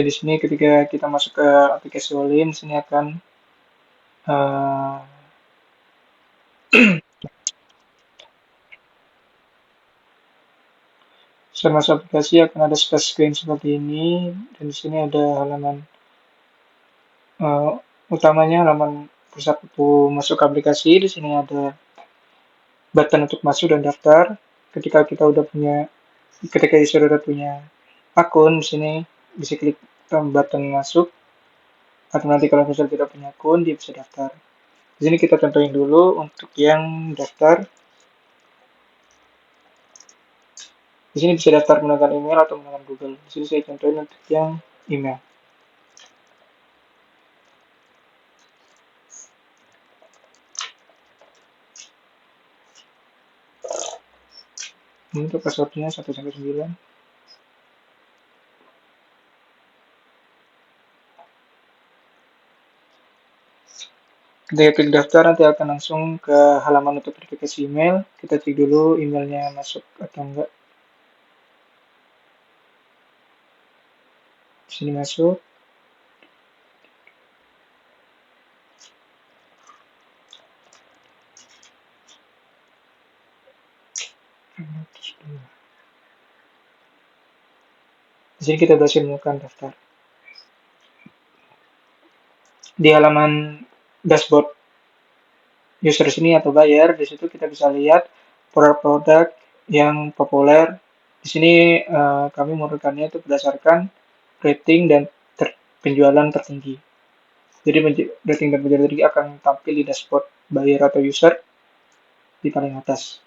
Di sini ketika kita masuk ke aplikasi Olin, sini akan eh, setelah masuk aplikasi akan ada splash screen seperti ini, dan di sini ada halaman eh, utamanya, halaman pusat masuk ke aplikasi. Di sini ada button untuk masuk dan daftar. Ketika kita udah punya, ketika saudara punya akun, di sini bisa klik button masuk. Atau nanti kalau misalnya tidak punya akun, dia bisa daftar. Di sini kita contohin dulu untuk yang daftar. Di sini bisa daftar menggunakan email atau menggunakan Google. Di sini saya contohin untuk yang email. Ini untuk passwordnya 1 sampai 9. Ketika klik daftar nanti akan langsung ke halaman untuk verifikasi email. Kita cek dulu emailnya masuk atau enggak. Di sini masuk. Di sini kita berhasil melakukan daftar. Di halaman dashboard user sini atau bayar, di situ kita bisa lihat produk-produk yang populer. Di sini kami menurunkannya itu berdasarkan rating dan penjualan tertinggi. Jadi rating dan penjualan tertinggi akan tampil di dashboard buyer atau user di paling atas.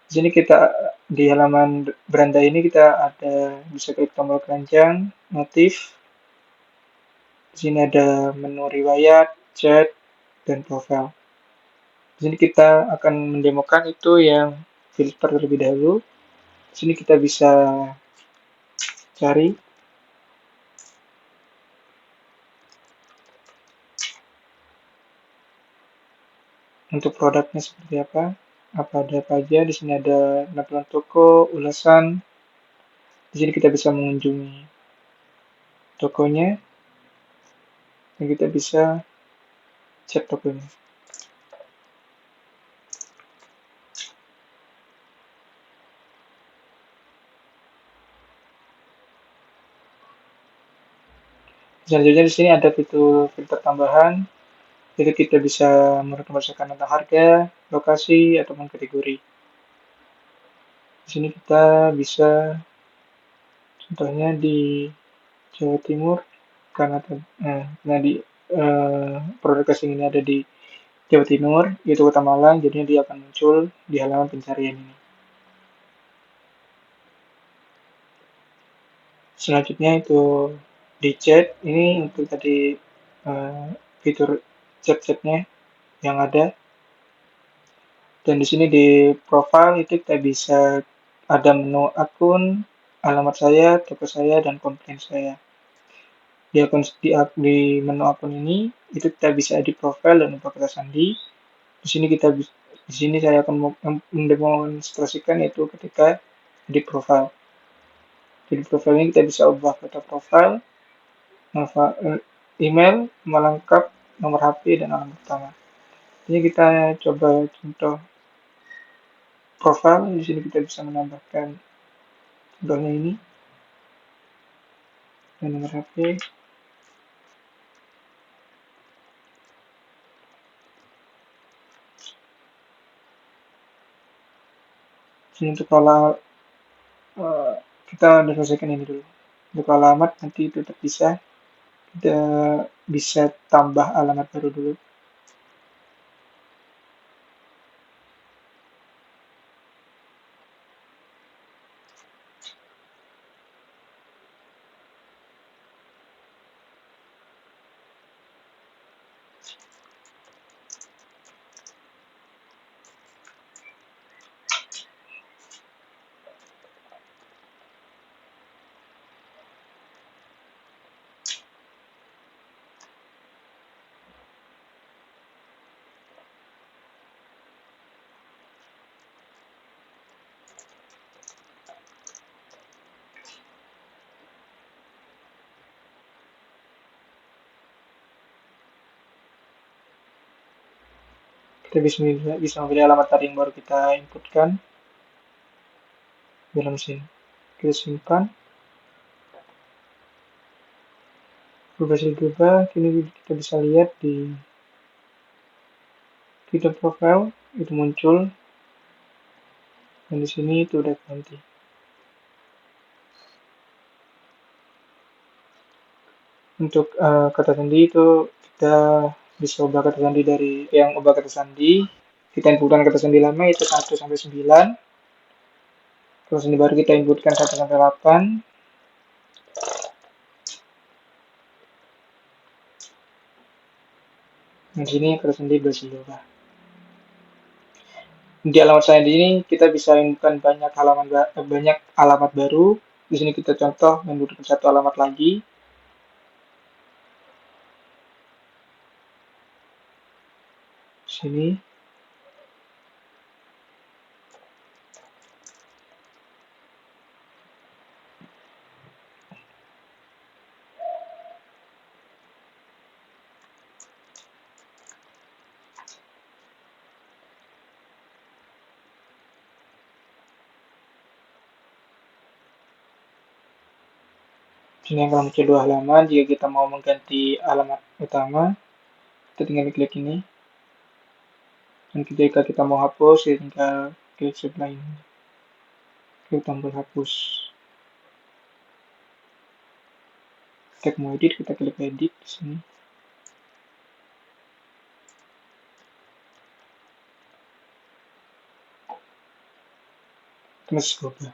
Di sini kita di halaman beranda ini kita ada bisa klik tombol keranjang, notif. Di sini ada menu riwayat, chat, dan profile. Di sini kita akan mendemokan itu yang filter terlebih dahulu. Di sini kita bisa cari untuk produknya seperti apa ada apa aja. Di sini ada penampilan toko, ulasan. Di sini kita bisa mengunjungi tokonya dan kita bisa cek tokonya. Selanjutnya di sini ada fitur filter tambahan. Jadi kita bisa merekomendasikan tentang harga, lokasi, ataupun kategori. Di sini kita bisa contohnya di Jawa Timur karena di produk casing ini ada di Jawa Timur, yaitu Kota Malang, jadinya dia akan muncul di halaman pencarian ini. Selanjutnya itu di chat, ini untuk tadi fitur chat-chatnya yang ada. Dan di sini di profile itu kita bisa ada menu akun, alamat saya, toko saya, dan komplain saya. Di menu akun ini itu kita bisa di profile dan info kata sandi. Di sini saya akan mendemonstrasikan itu ketika di profile. Di profile ini kita bisa ubah foto profile, email, nama lengkap, nomor HP, dan alamat pertama. Ini kita coba contoh profile. Di sini kita bisa menambahkan contohnya ini dan nomor HP. Sini untuk kalau kita udah selesaikan ini dulu. Untuk alamat nanti itu terpisah. Kita bisa tambah alamat baru dulu. Kita bisa memilih alamat tadi yang baru kita inputkan dalam sini. Kita simpan. Berhasil berubah. Kini kita bisa lihat di Twitter profile itu muncul, dan di sini itu udah ganti. Untuk kata sandi itu kita bisa ubah kata sandi dari yang ubah kata sandi. Kita inputkan kata sandi lama itu 1 sampai 9. Kata sandi baru kita inputkan 1 sampai 8. Di sini kata sandi berhasil diubah. Di alamat sandi ini kita bisa inputkan banyak alamat baru. Di sini kita contoh menurunkan satu alamat lagi. Sini. Sini akan muncul dua halaman. Jika kita mau mengganti alamat utama, kita tinggal klik ini. Dan ketika kita mau hapus, kita tinggal klik sebelah ini. Klik tombol hapus. Kita mau edit, kita klik edit di sini. Terus berubah.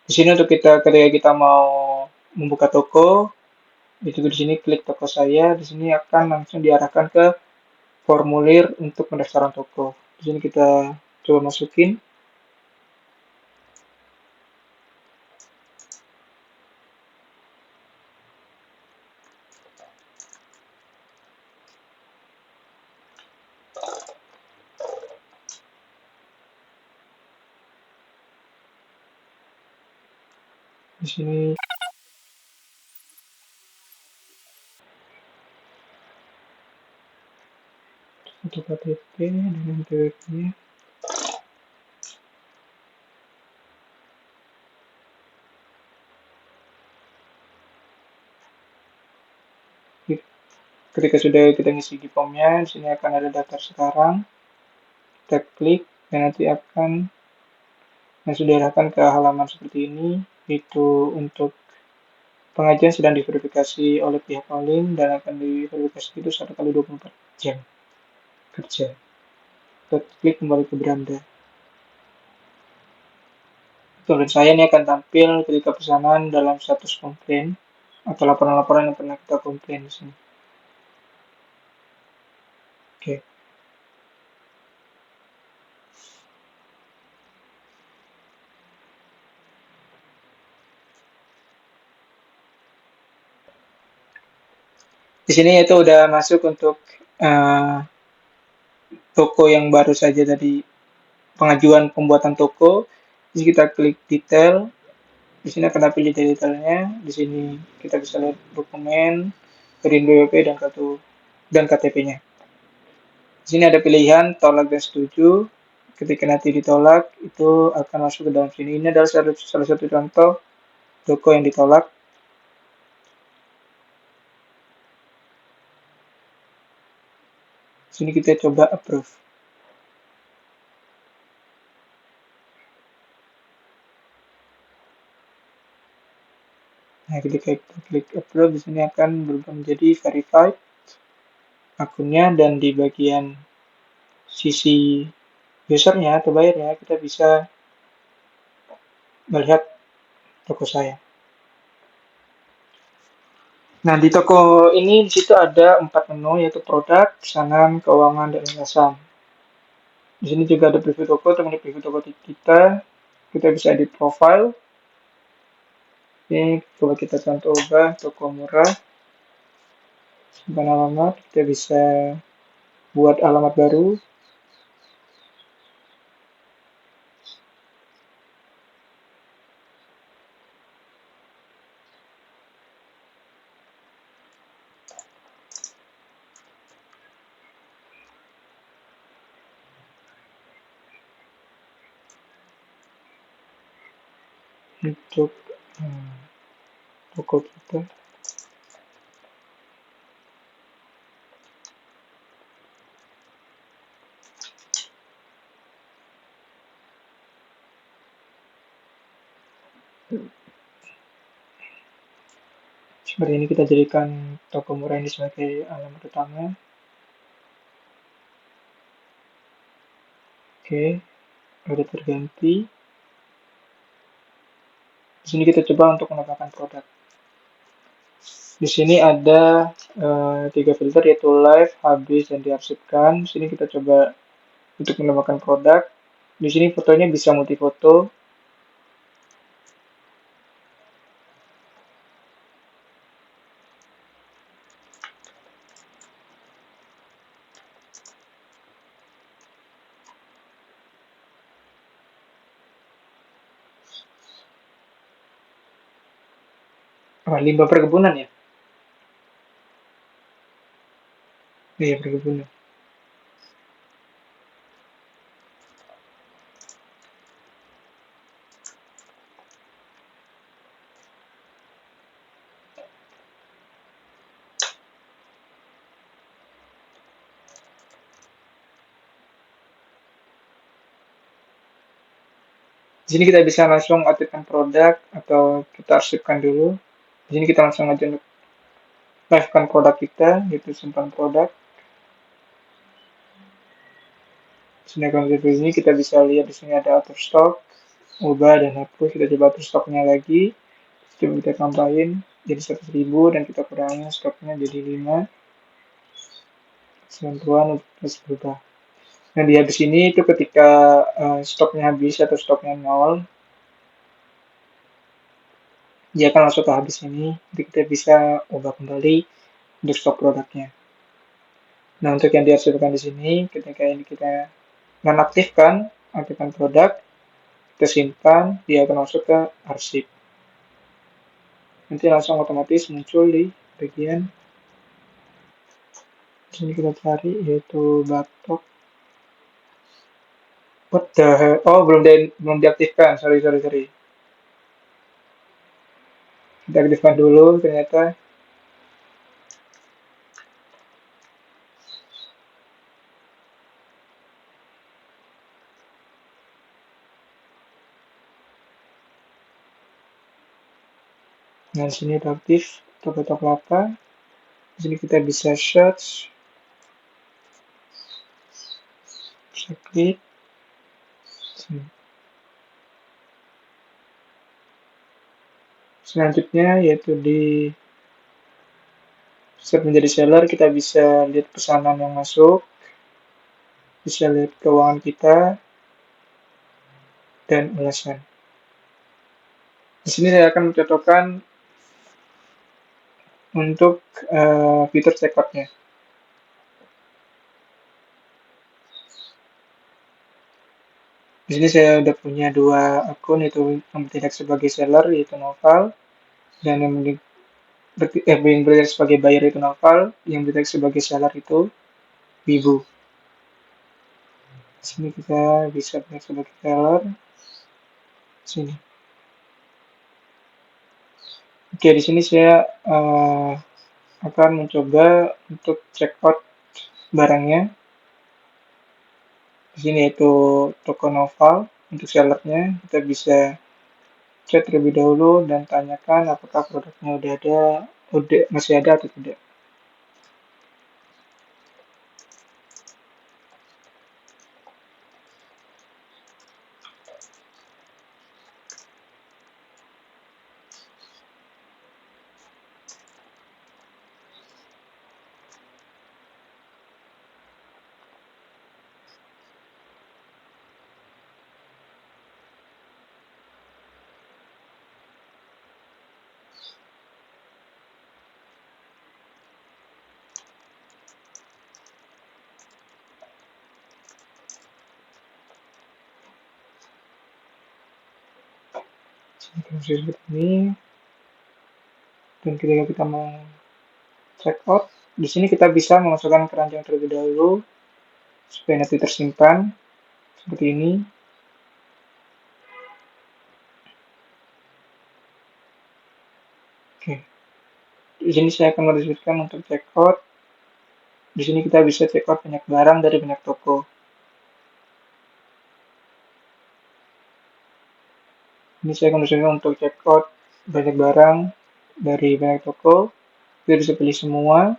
Di sini untuk ketika kita mau membuka toko, itu di sini klik toko saya. Di sini akan langsung diarahkan ke formulir untuk pendaftaran toko. Di sini kita coba masukin. Di sini untuk KTP dan NPWP-nya. Ketika sudah kita ngisi di formnya, di sini akan ada daftar sekarang. Kita klik dan nanti akan diarahkan ke halaman seperti ini. Itu untuk pengajian sedang diverifikasi oleh pihak Olim dan akan diverifikasi itu 1 kali 24 jam kerja. Kita klik kembali ke beranda. Tulisan saya ini akan tampil ketika pesanan dalam status komplain atau laporan-laporan yang pernah kita komplain di sini. Oke. Di sini itu udah masuk untuk toko yang baru saja tadi, pengajuan pembuatan toko. Jadi kita klik detail. Di sini akan tampil detail-detailnya. Di sini kita bisa lihat dokumen, RIN BPP dan KTP-nya. Di sini ada pilihan tolak dan setuju. Ketika nanti ditolak, itu akan masuk ke dalam sini. Ini adalah salah satu contoh toko yang ditolak. Di sini kita coba approve. Nah, ketika kita klik approve, di sini akan berubah menjadi verified akunnya, dan di bagian sisi usernya atau bayarnya kita bisa melihat toko saya. Nah, di toko ini di situ ada 4 menu, yaitu produk, pesanan, keuangan, dan yayasan. Di sini juga ada preview toko. Untuk preview toko kita bisa edit profile. Ini coba kita contoh ubah toko murah. Simpan alamat, kita bisa buat alamat baru. untuk hmm, toko kita. Seperti ini kita jadikan toko murah ini sebagai alamat utama. Oke, udah terganti. Di sini kita coba untuk menambahkan produk. Di sini ada tiga filter yaitu live, habis, dan diarsipkan. Di sini kita coba untuk menambahkan produk. Di sini fotonya bisa multifoto. Limbah perkebunan ya? Iya, perkebunan. Di sini kita bisa langsung aktifkan produk atau kita arsipkan dulu. Di sini kita langsung aja live-kan produk kita, yaitu simpan produk. Di sini akan seperti ini kita bisa lihat di sini ada auto stock, ubah dan hapus. Kita coba auto stocknya lagi. Coba kita tambahin jadi 100.000 dan kita kurangi stoknya jadi 5. Bantuan untuk terus berubah. Nah, di habis ini itu ketika stoknya habis atau stoknya nol, dia akan langsung ke habis ini. Jadi kita bisa ubah kembali untuk stok produknya. Nah, untuk yang dihasilkan di sini, ketika ini kita nonaktifkan, aktifkan produk, kita simpan, dia akan masuk ke arsip. Nanti langsung otomatis muncul di bagian sini kita cari yaitu batok. What the hell? Oh, belum diaktifkan. Sorry. Kita aktifkan dulu ternyata. Nah, di sini udah aktif Tokopedia Kelapa. Di sini kita bisa search, bisa klik. Sini. Selanjutnya yaitu di set menjadi seller kita bisa lihat pesanan yang masuk, bisa lihat keuangan kita dan ulasan. Di sini saya akan mencotokkan untuk fitur checkout-nya. Di sini saya udah punya 2 akun, yaitu yang bertindak sebagai seller yaitu Noval, dan yang bertindak sebagai buyer itu Noval, yang bertindak sebagai seller itu Wibu. Di sini kita bisa bertindak sebagai seller. Sini. Oke, di sini saya akan mencoba untuk check out barangnya. Di sini yaitu toko Noval untuk sellernya. Kita bisa chat terlebih dahulu dan tanyakan apakah produknya masih ada atau tidak. Seperti ini. Dan ketika kita mau check out, di sini kita bisa memasukkan keranjang terlebih dahulu supaya nanti tersimpan seperti ini. Di sini saya akan mendeskripsikan untuk checkout. Di sini kita bisa checkout banyak barang dari banyak toko. Ini saya akan mendeskripsikan untuk checkout banyak barang dari banyak toko. Kita bisa pilih semua.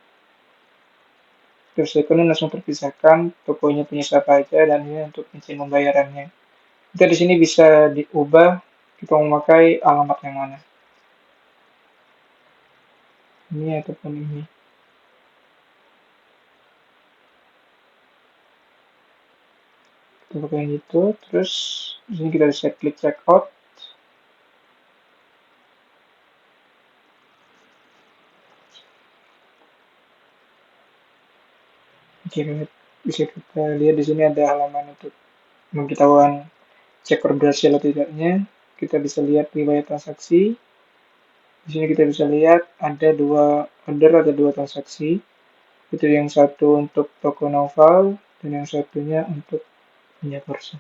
Terus ini langsung terpisahkan tokonya punya siapa aja dan ini untuk izin pembayarannya. Kita di sini bisa diubah kita memakai alamat yang mana. Ini ataupun ini. Kita pakai yang itu. Terus di sini kita bisa klik checkout. Oke, bisa kita lihat di sini ada halaman untuk pemberitahuan checkout berhasil atau tidaknya. Kita bisa lihat riwayat transaksi. Di sini kita bisa lihat ada dua order, ada dua transaksi. Itu yang satu untuk toko novel dan yang satunya untuk minyak Corsa.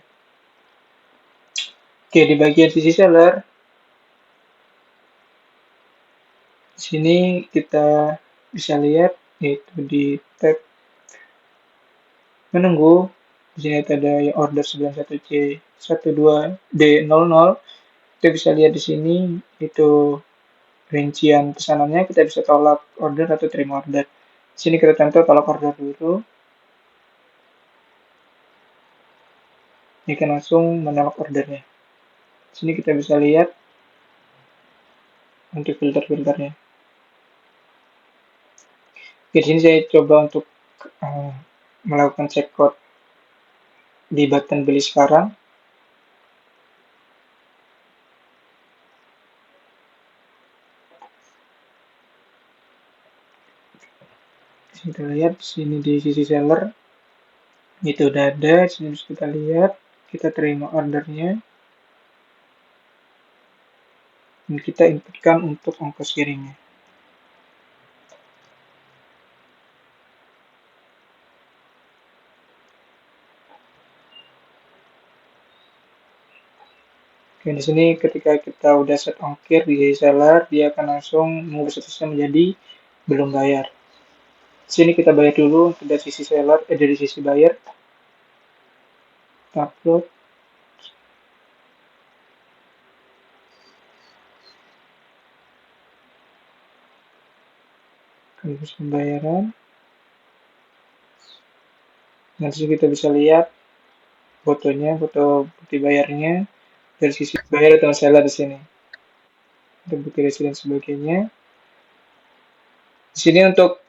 Oke, di bagian sisi seller, di sini kita bisa lihat yaitu di tab menunggu. Di sini ada yang order 91C12D00. Kita bisa lihat di sini itu rincian pesanannya, kita bisa tolak order atau terima order. Di sini kita tentu tolak order dulu. Ini kan langsung menolak ordernya. Di sini kita bisa lihat untuk filter-filternya. Di sini saya coba untuk melakukan checkout di button beli sekarang. Kita lihat di sini di sisi seller itu udah ada. Di sini bisa kita lihat, kita terima ordernya dan kita inputkan untuk ongkos kirimnya. Oke, di sini ketika kita udah set ongkir di sisi seller, dia akan langsung mengubah statusnya menjadi belum bayar. Di sini kita bayar dulu dari sisi seller, dari sisi buyer. Upload. Proses pembayaran. Nanti kita bisa lihat fotonya, foto bukti bayarnya dari sisi buyer atau seller di sini. Untuk bukti receipt dan sebagainya. Di sini untuk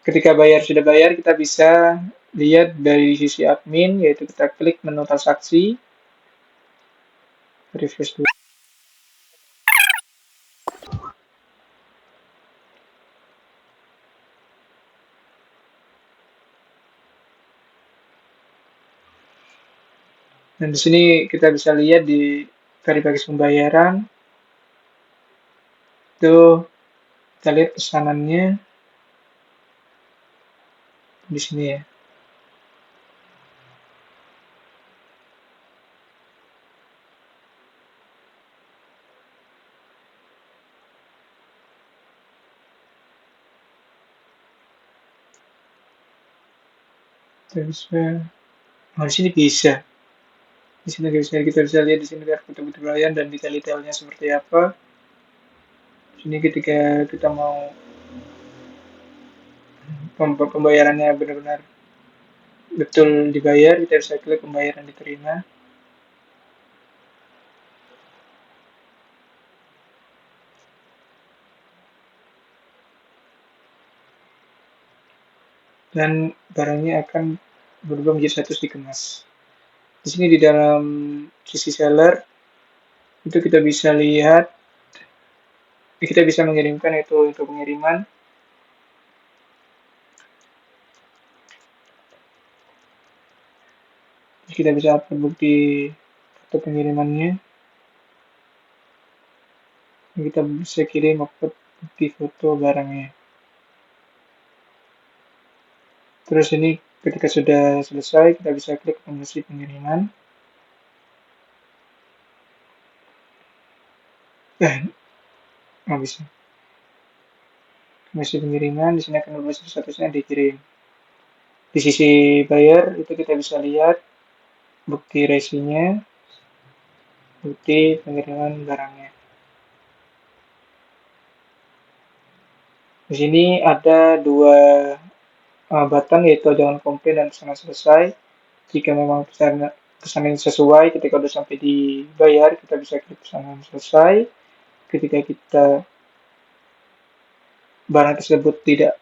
ketika bayar sudah bayar, kita bisa lihat dari sisi admin, yaitu kita klik menu transaksi, refresh dulu. Dan di sini kita bisa lihat di verifikasi pembayaran, itu kita lihat pesanannya di sini ya. Transfer. Oh, di sini bisa. Di sini kita bisa lihat di sini foto bukti pembayaran dan detail-detailnya seperti apa. Di sini ketika kita mau pembayarannya benar-benar betul dibayar, kita bisa klik pembayaran diterima. Dan barangnya akan berubah menjadi status dikemas. Di sini di dalam sisi seller itu kita bisa lihat, kita bisa mengirimkan itu untuk pengiriman. Kita bisa upload bukti foto pengirimannya. Kita bisa kirim upload bukti foto barangnya. Terus ini ketika sudah selesai, kita bisa klik promosi pengiriman. Nggak bisa. Mesti pengiriman, di sini akan berbasis statusnya dikirim. Di sisi buyer itu kita bisa lihat bukti resinya, bukti pengiriman barangnya. Di sini ada dua button, yaitu jangan komplain dan pesanan selesai. Jika memang pesanan sesuai, ketika sudah sampai di bayar, kita bisa klik pesanan selesai. Ketika kita barang tersebut tidak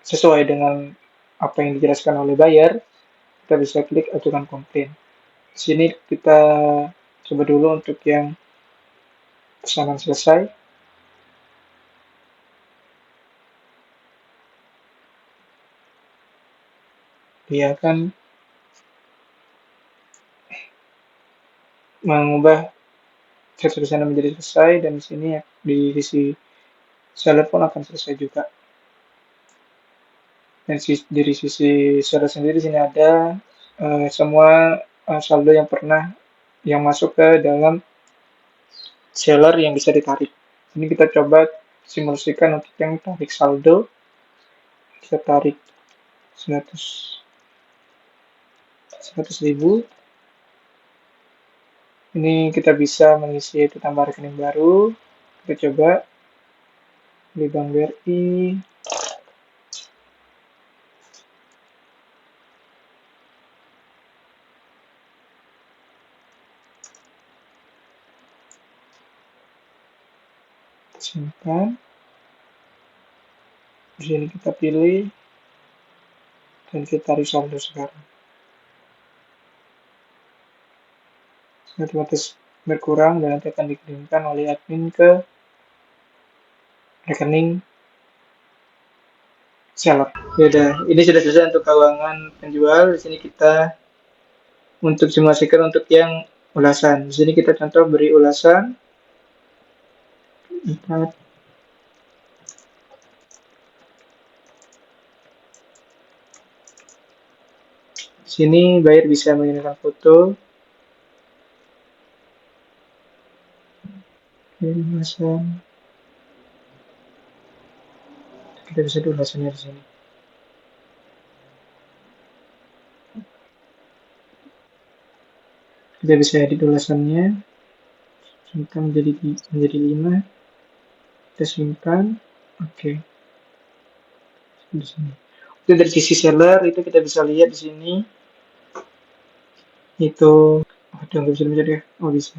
sesuai dengan apa yang dijelaskan oleh buyer, kita bisa klik ajukan komplain. Di sini kita coba dulu untuk yang pesanan selesai. Dia akan mengubah status pesanan menjadi selesai, dan di sini di sisi seller pun akan selesai juga. Dan dari sisi seller sendiri di sini ada semua saldo yang pernah yang masuk ke dalam seller yang bisa ditarik. Ini kita coba simulasikan untuk yang tarik saldo. Kita tarik 100.000. Ini kita bisa mengisi itu tambah rekening baru. Kita coba di Bank BRI. Simpan. Di sini kita pilih dan kita tarik saldo sekarang. Otomatis berkurang dan nanti akan dikirimkan oleh admin ke rekening seller. Yaudah, ini sudah selesai untuk keuangan penjual. Di sini kita untuk simulasikan untuk yang ulasan. Di sini kita contoh beri ulasan 4. Di sini buyer bisa mengirimkan foto. Ulasan. Kita bisa di ulasannya di sini. Kita bisa edit ulasannya. Simpan menjadi 5. Kita simpan. Oke. Di sini. Itu dari sisi seller itu kita bisa lihat di sini. Itu udah nggak bisa lihat ya. Oh bisa.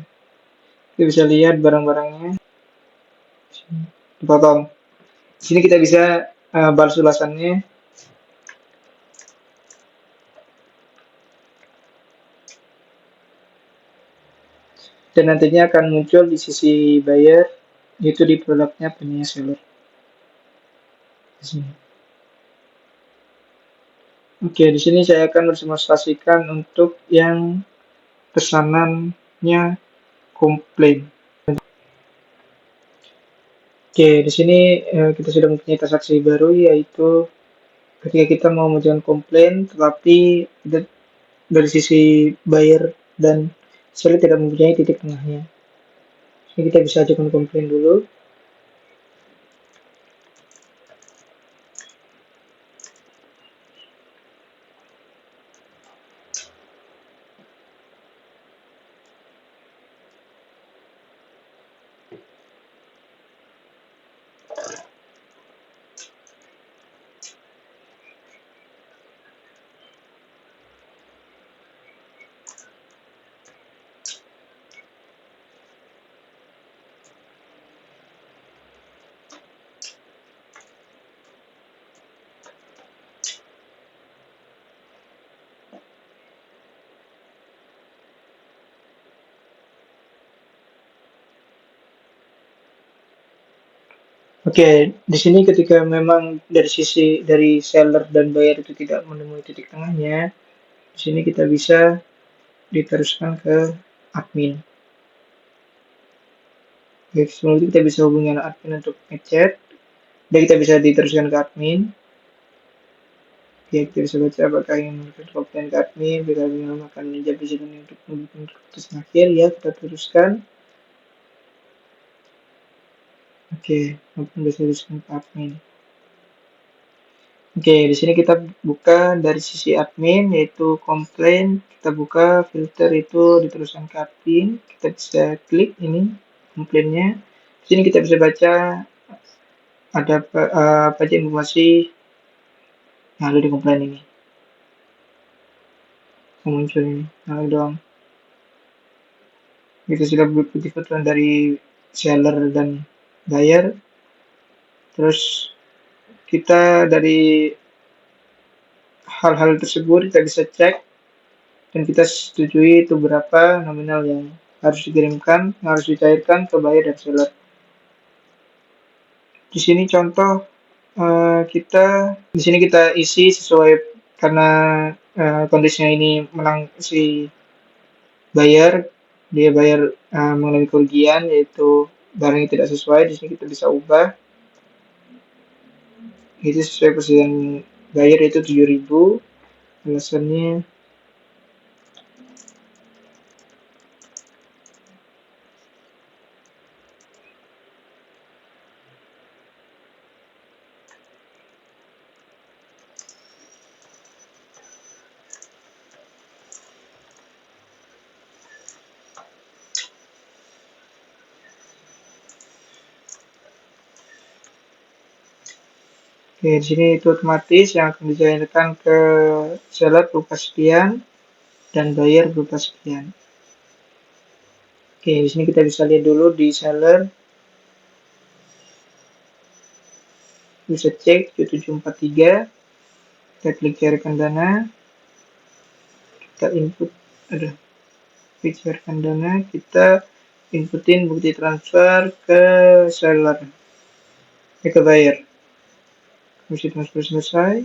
Kita bisa lihat barang-barangnya. Dipotong. Di sini kita bisa balas ulasannya. Dan nantinya akan muncul di sisi buyer, yaitu di produknya punya seller. Di sini. Oke, di sini saya akan berdemonstrasikan untuk yang pesanannya komplain. Oke, di sini kita sudah mempunyai transaksi baru, yaitu ketika kita mau mengajukan komplain, tetapi dari sisi buyer dan seller tidak mempunyai titik tengahnya. Ini kita bisa ajukan komplain dulu. Oke, di sini ketika memang dari seller dan buyer itu tidak menemui titik tengahnya, di sini kita bisa diteruskan ke admin. Oke, sebelum itu kita bisa hubungi admin untuk ngechat, dan kita bisa diteruskan ke admin. Oke, kita bisa baca apakah ingin memberikan komplain ke admin, bila memang akan menjawab di sini untuk memberikan keputusan akhir, ya kita teruskan. Oke, bisa diteruskan ke admin. Oke, di sini kita buka dari sisi admin, yaitu komplain. Kita buka filter itu di tulisan admin. Kita bisa klik ini komplainnya. Di sini kita bisa baca ada apa aja informasi yang ada di komplain ini. Yang muncul ini. Nah, doang. Kita sudah berputih dari seller dan buyer. Terus kita dari hal-hal tersebut kita bisa cek dan kita setujui itu berapa nominal yang harus dikirimkan, yang harus dicairkan ke buyer dan seller. Di sini contoh kita di sini kita isi sesuai karena kondisinya ini menang si buyer, dia bayar mengalami kerugian yaitu barangnya tidak sesuai. Di sini kita bisa ubah itu sesuai persediaan buyer itu 7.000. Alasannya oke, di sini itu otomatis yang akan dicairkan ke seller berupa sekian dan buyer berupa sekian. Oke, di sini kita bisa lihat dulu di seller, bisa cek 7743, kita klik cairkan dana, kita input, ada klik cairkan dana, kita inputin bukti transfer ke seller, ke buyer. Mesti transfer selesai.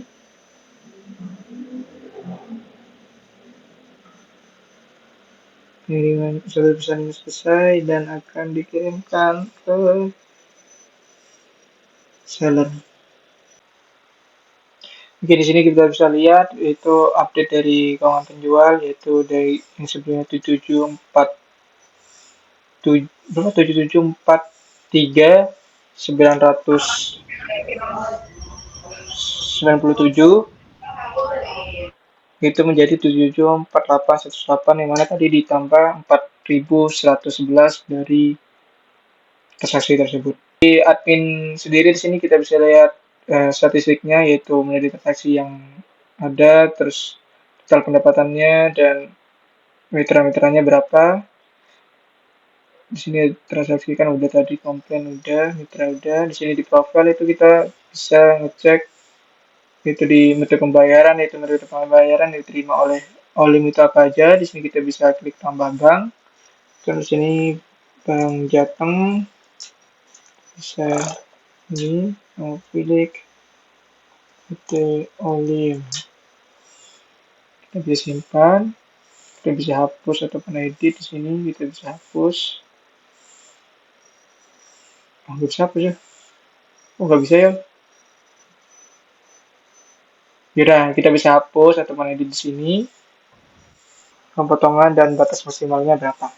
Pengiriman pesan ini selesai dan akan dikirimkan ke seller. Oke, di sini kita bisa lihat itu update dari keuangan penjual, yaitu dari yang sebelumnya 7747 itu menjadi 774818, yang mana tadi ditambah 4111 dari transaksi tersebut. Di admin sendiri di sini kita bisa lihat statistiknya, yaitu menjadi transaksi yang ada, terus total pendapatannya dan mitra-mitranya berapa. Di sini transaksi kan udah, tadi komplain udah, mitra udah. Di sini di profile itu kita bisa ngecek itu di metode pembayaran, yaitu metode pembayaran diterima oleh mitra apa aja. Di sini kita bisa klik tambah bank. Terus di sini Bank Jateng, bisa ini mau pilih itu Olim. Kita bisa simpan, kita bisa hapus ataupun edit. Di sini kita bisa hapus. Nggak bisa hapus ya? Oh, nggak bisa ya? Yaudah, kita bisa hapus ataupun edit di sini. Pemotongan dan batas maksimalnya berapa?